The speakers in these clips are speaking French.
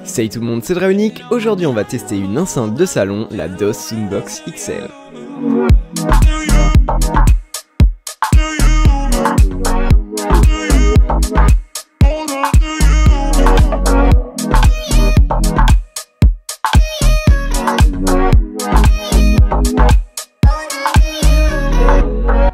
Salut tout le monde, c'est Draonic. Aujourd'hui on va tester une enceinte de salon, la DOS Soundbox XL.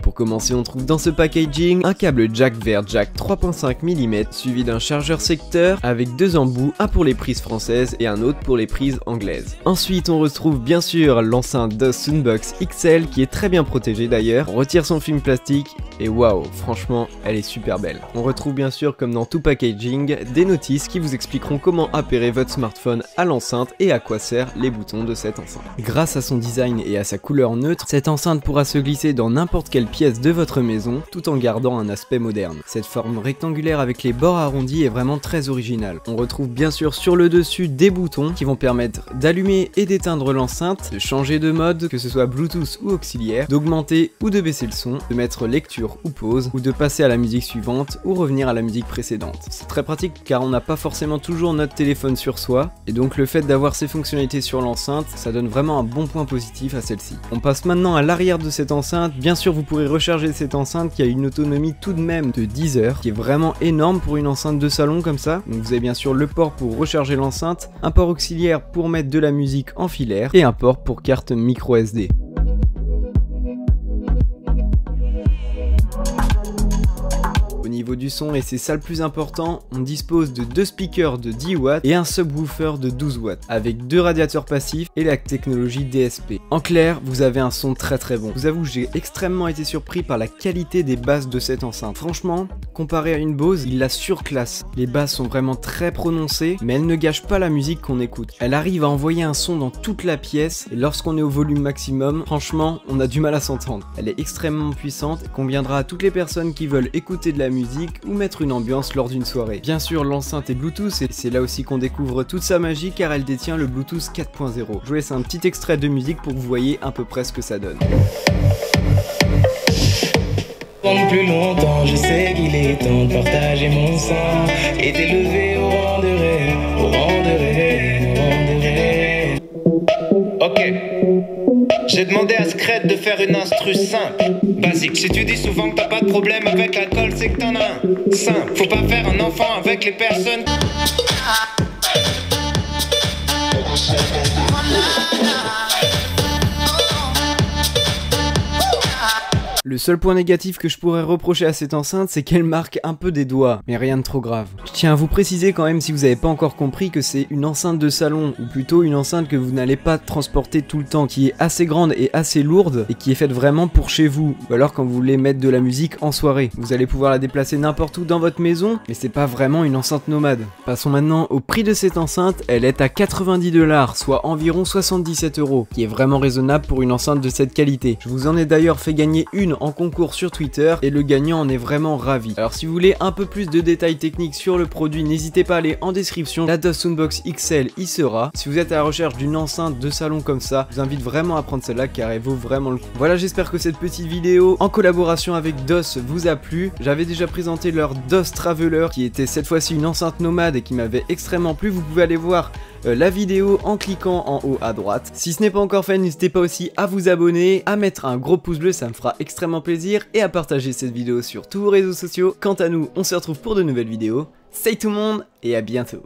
Pour commencer, on trouve dans ce packaging un câble jack vers jack 3.5 mm suivi d'un chargeur secteur avec deux embouts, un pour les prises françaises et un autre pour les prises anglaises. Ensuite, on retrouve bien sûr l'enceinte DOS Soundbox XL qui est très bien protégée d'ailleurs. On retire son film plastique et waouh, franchement, elle est super belle. On retrouve bien sûr, comme dans tout packaging, des notices qui vous expliqueront comment appairer votre smartphone à l'enceinte et à quoi servent les boutons de cette enceinte. Grâce à son design et à sa couleur neutre, cette enceinte pourra se glisser dans n'importe quelle pièce de votre maison tout en gardant un aspect moderne. Cette forme rectangulaire avec les bords arrondis est vraiment très originale. On retrouve bien sûr sur le dessus des boutons qui vont permettre d'allumer et d'éteindre l'enceinte, de changer de mode, que ce soit Bluetooth ou auxiliaire, d'augmenter ou de baisser le son, de mettre lecture ou pause, ou de passer à la musique suivante ou revenir à la musique précédente. C'est très pratique car on n'a pas forcément toujours notre téléphone sur soi, et donc le fait d'avoir ces fonctionnalités sur l'enceinte, ça donne vraiment un bon point positif à celle-ci. On passe maintenant à l'arrière de cette enceinte. Bien sûr, vous pourrez recharger cette enceinte qui a une autonomie tout de même de 10 heures, qui est vraiment énorme pour une enceinte de salon comme ça. Donc vous avez bien sûr le port pour recharger l'enceinte, un port auxiliaire pour mettre de la musique en filaire et un port pour carte micro SD. Au niveau du son, et c'est ça le plus important, on dispose de deux speakers de 10 watts et un subwoofer de 12 watts, avec deux radiateurs passifs et la technologie DSP. En clair, vous avez un son très bon. Je vous avoue, j'ai extrêmement été surpris par la qualité des basses de cette enceinte. Franchement, comparé à une Bose, il la surclasse. Les basses sont vraiment très prononcées, mais elles ne gâchent pas la musique qu'on écoute. Elle arrive à envoyer un son dans toute la pièce, et lorsqu'on est au volume maximum, franchement, on a du mal à s'entendre. Elle est extrêmement puissante et conviendra à toutes les personnes qui veulent écouter de la musique ou mettre une ambiance lors d'une soirée. Bien sûr, l'enceinte est Bluetooth et c'est là aussi qu'on découvre toute sa magie car elle détient le Bluetooth 4.0. Je vous laisse un petit extrait de musique pour que vous voyez à peu près ce que ça donne. Plus longtemps, je sais qu'il est temps de partager mon sang et d'élever au rang de rêve, au rang de rêve, au rang de rêve. Ok, j'ai demandé à Scred de faire une instru simple, basique. Si tu dis souvent que t'as pas de problème avec l'alcool, c'est que t'en as un. Simple, faut pas faire un enfant avec les personnes. Le seul point négatif que je pourrais reprocher à cette enceinte, c'est qu'elle marque un peu des doigts, mais rien de trop grave. Je tiens à vous préciser quand même, si vous n'avez pas encore compris, que c'est une enceinte de salon, ou plutôt une enceinte que vous n'allez pas transporter tout le temps, qui est assez grande et assez lourde, et qui est faite vraiment pour chez vous, ou alors quand vous voulez mettre de la musique en soirée. Vous allez pouvoir la déplacer n'importe où dans votre maison, mais c'est pas vraiment une enceinte nomade. Passons maintenant au prix de cette enceinte. Elle est à 90 $, soit environ 77 €, qui est vraiment raisonnable pour une enceinte de cette qualité. Je vous en ai d'ailleurs fait gagner une en concours sur Twitter et le gagnant en est vraiment ravi. Alors si vous voulez un peu plus de détails techniques sur le produit, n'hésitez pas à aller en description. La DOS Soundbox XL y sera. Si vous êtes à la recherche d'une enceinte de salon comme ça, je vous invite vraiment à prendre celle-là car elle vaut vraiment le coup. Voilà, j'espère que cette petite vidéo en collaboration avec DOS vous a plu. J'avais déjà présenté leur DOS Traveler qui était cette fois-ci une enceinte nomade et qui m'avait extrêmement plu. Vous pouvez aller voir la vidéo en cliquant en haut à droite. Si ce n'est pas encore fait, n'hésitez pas aussi à vous abonner, à mettre un gros pouce bleu, ça me fera extrêmement plaisir, et à partager cette vidéo sur tous vos réseaux sociaux. Quant à nous, on se retrouve pour de nouvelles vidéos. Salut tout le monde et à bientôt.